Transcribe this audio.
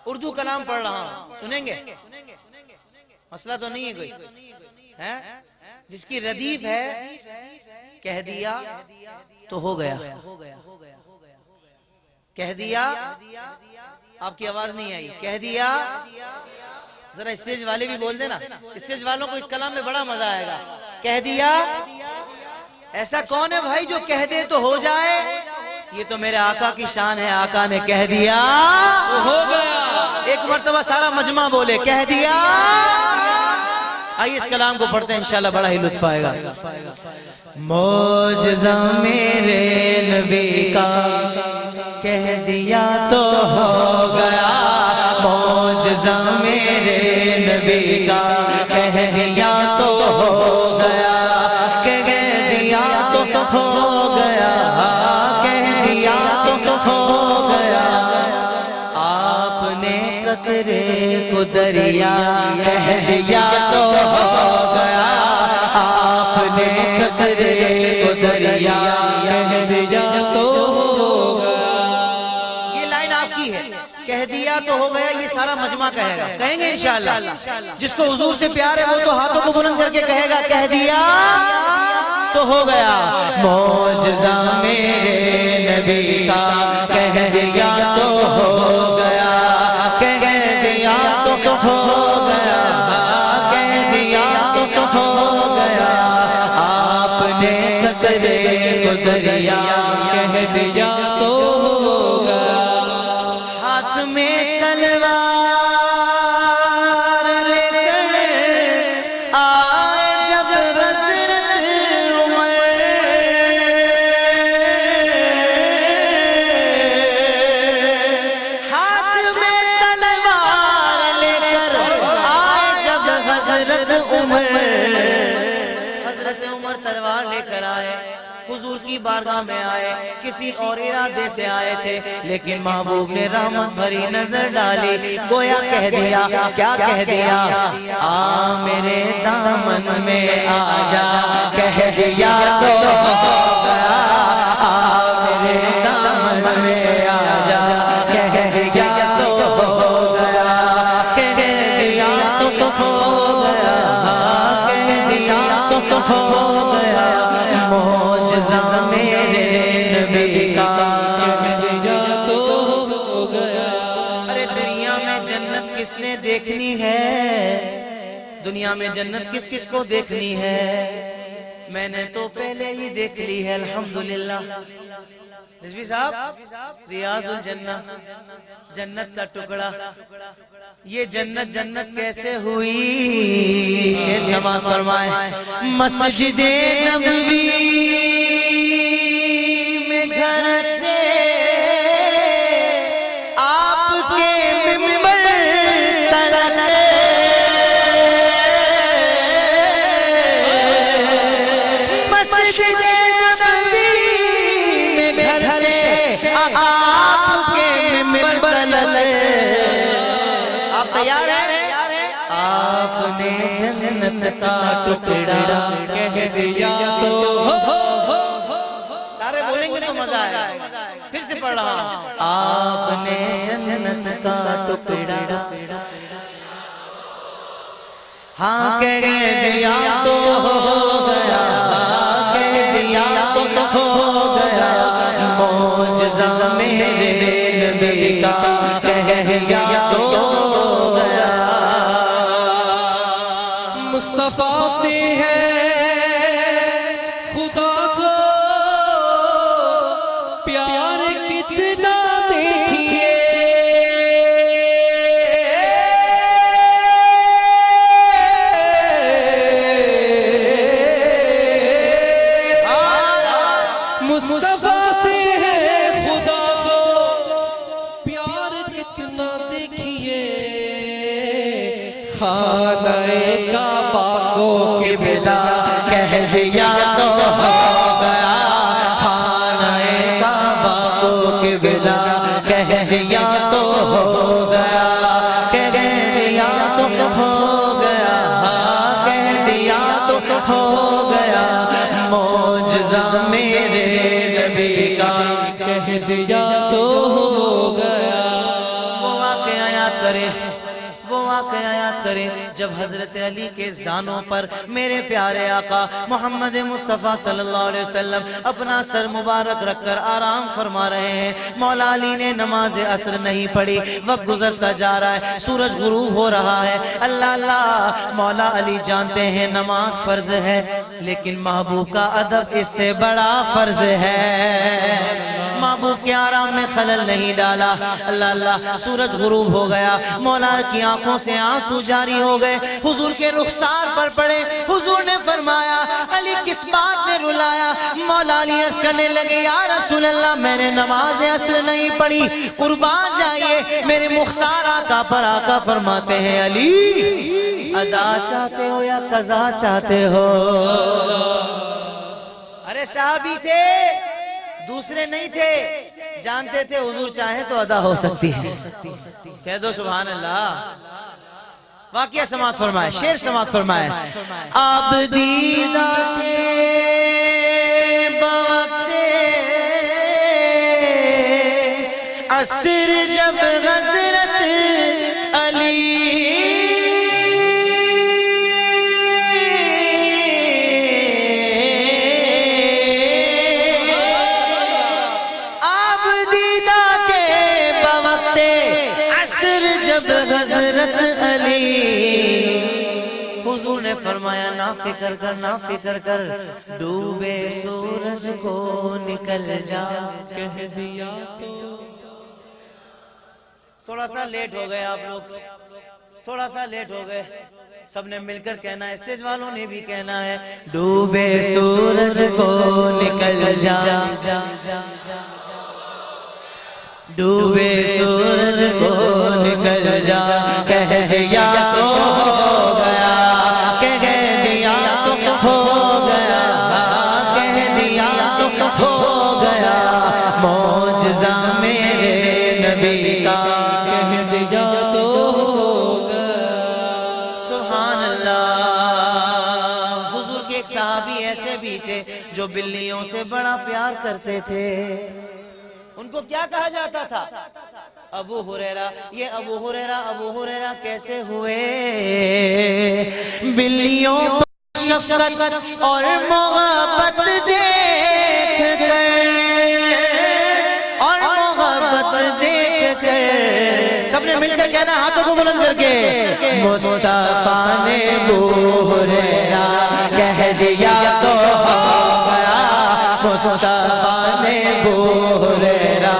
اردو کلام پڑھ رہا ہوں، سنیں گے؟ مسئلہ تو نہیں ہے کوئی ہے؟ جس کی ردیف ہے کہہ دیا تو ہو گیا، کہہ دیا، آپ کی آواز نہیں آئی، کہہ دیا، ذرا اسٹیج والے بھی بول دینا، اسٹیج والوں کو اس کلام میں بڑا مزہ آئے گا۔ کہہ دیا، ایسا کون ہے بھائی جو کہہ دے تو ہو جائے؟ یہ تو میرے آقا کی شان ہے، آقا نے کہہ دیا تو ہو گیا۔ ایک مرتبہ سارا مجمع بولے کہہ دیا۔ آئیے اس کلام کو پڑھتے ہیں، انشاءاللہ بڑا ہی لطف آئے گا۔ معجزہ میرے نبی کا کہہ دیا تو ہو گیا، معجزہ میرے نبی کا کہہ دیا تو ہو گیا، کہہ دیا تو ہو گیا، کہہ دیا تو ہو گیا۔ آپ نے قطرے کو دریا کہہ دیا تو ہو گیا، آپ نے قطرے کو دریا کہہ دیا تو ہو گیا۔ یہ لائن آپ کی ہے، کہہ دیا تو ہو گیا، یہ سارا مجمع کہے گا، کہیں گے انشاءاللہ۔ جس کو حضور سے پیار ہے وہ تو ہاتھوں کو بلند کر کے کہے گا کہہ دیا تو ہو گیا۔ معجزہ میرے نبی کا کہہ دیا تو ہو گیا، کہہ دیا تو ہو گیا، کہہ دیا تو ہو گیا۔ آپ نے قطرے کو دریا کہہ دیا تو ہو گیا۔ ہاتھ میں تلوار لے کر آئے جب حضرت عمر، ہاتھ میں تلوار لے کر آئے جب حضرت عمر، حضرت عمر تلوار لے کر آئے، حضور کی بارگاہ میں آئے، کسی اور ارادے سے آئے تھے، لیکن محبوب نے رحمت بھری نظر ڈالی، گویا کہہ دیا، کیا کہہ دیا؟ آ میرے دامن میں آ جا، کہہ دیا تو ہو گیا، آ میرے دامن میں آ جا، کہہ دیا تو ہو گیا، کہہ دیا تو ہو گیا، کہہ دیا تو ہو گیا۔ معجزہ میرے نبی کا کہہ دیا تو ہو گیا۔ ارے دنیا میں جنت کس نے دیکھنی ہے؟ دنیا میں جنت کس کس کو دیکھنی ہے؟ میں نے تو پہلے ہی دیکھ لی ہے الحمدللہ۔ رضوی صاحب، ریاض الجنہ، جنت کا ٹکڑا، یہ جنت جنت کیسے ہوئی؟ شیر سماعت فرمائے۔ مسجد نبوی میں گھر سے آپ کے ممبر تلک، مسجد نبوی میں گھر سے آپ کے ممبر تلک۔ آپ تیار ہیں؟ آپ نے جنت کا ٹکڑا کہہ دیا تو ہو، سارے بولیں گے تو مزہ آئے گا، پھر سے پڑھ رہا ہوں۔ آپ نے جنت کا ٹکڑا ہاں کہہ دیا تو ہو گیا، کہہ دیا تو ہو گیا۔ معجزہ میرے نبی کا کہہ دیا تو ہو گیا۔ مصطفیٰ سے ہے خدا کو پیار کتنا دیکھیے، مصطفیٰ سے ہے خدا کو پیار کتنا دیکھیے، خانہ کعبہ کو قبلہ کہہ دیا تو ہو گیا، خانہ کعبہ کو قبلہ کہہ دیا تو ہو گیا، کہہ دیا تو ہو گیا، کہہ دیا تو ہو گیا۔ معجزہ میرے نبی کا کہہ دیا تو ہو گیا۔ وہ واقعہ یاد کرے، وہ واقعہ یاد کرے جب حضرت علی کے زانوں پر میرے پیارے آقا محمد مصطفیٰ صلی اللہ علیہ وسلم اپنا سر مبارک رکھ کر آرام فرما رہے ہیں۔ مولا علی نے نماز عصر نہیں پڑھی، وقت گزرتا جا رہا ہے، سورج غروب ہو رہا ہے۔ اللہ اللہ، مولا علی جانتے ہیں نماز فرض ہے، لیکن محبوب کا ادب اس سے بڑا فرض ہے۔ محبوب کے آرام میں خلل نہیں ڈالا۔ اللہ اللہ، سورج غروب ہو گیا، مولا کی آنکھوں سے آنسو جاری ہو گئے، حضور کے رخسار پر پڑے۔ حضور نے فرمایا علی کس بات نے رلایا؟ مولا علی عرض کرنے لگے یا رسول اللہ میں نے نماز عصر نہیں پڑھی، قربان جائیے میرے مختار آقا پر آقا فرماتے ہیں علی ادا چاہتے ہو یا قضا چاہتے ہو؟ ارے صحابی تھے، دوسرے نہیں تھے، جانتے تھے حضور چاہیں تو ادا ہو سکتی ہے۔ کہہ دو سبحان اللہ۔ واقعہ سماعت فرمائے، شعر سماعت فرمائے۔ آپ دیدہ تھے بوقت عصر جب حضرت علی حضرت علی، حضور نے فرمایا نہ فکر کر نہ فکر کر، ڈوبے سورج کو نکل جا، کہہ دیا تو۔ تھوڑا سا لیٹ ہو گئے آپ لوگ، تھوڑا سا لیٹ ہو گئے، سب نے مل کر کہنا ہے، اسٹیج والوں نے بھی کہنا ہے، ڈوبے سورج کو نکل جا، ڈوبے سورج کو نکل جا، کہہ دیا تو ہو گیا، کہہ دیا تو ہو گیا، کہہ دیا تو ہو گیا، معجزہ میرے نبی کا، کہہ دیا تو ہو گیا۔ سبحان اللہ۔ حضور کے ایک صحابی ایسے بھی تھے جو بلیوں سے بڑا پیار کرتے تھے۔ ان کو کیا کہا جاتا تھا؟ ابو ہریرہ۔ یہ ابو ہریرہ کیسے ہوئے؟ بلیوں پر شفقت اور محبت دیکھ کر، اور محبت دیکھ کر، سب نے مل کر کہنا ہاتھوں کو بلند کر کے، مصطفیٰ نے ابو ہریرہ کہہ دیا تو ہو گیا، مصطفیٰ نے ابو ہریرہ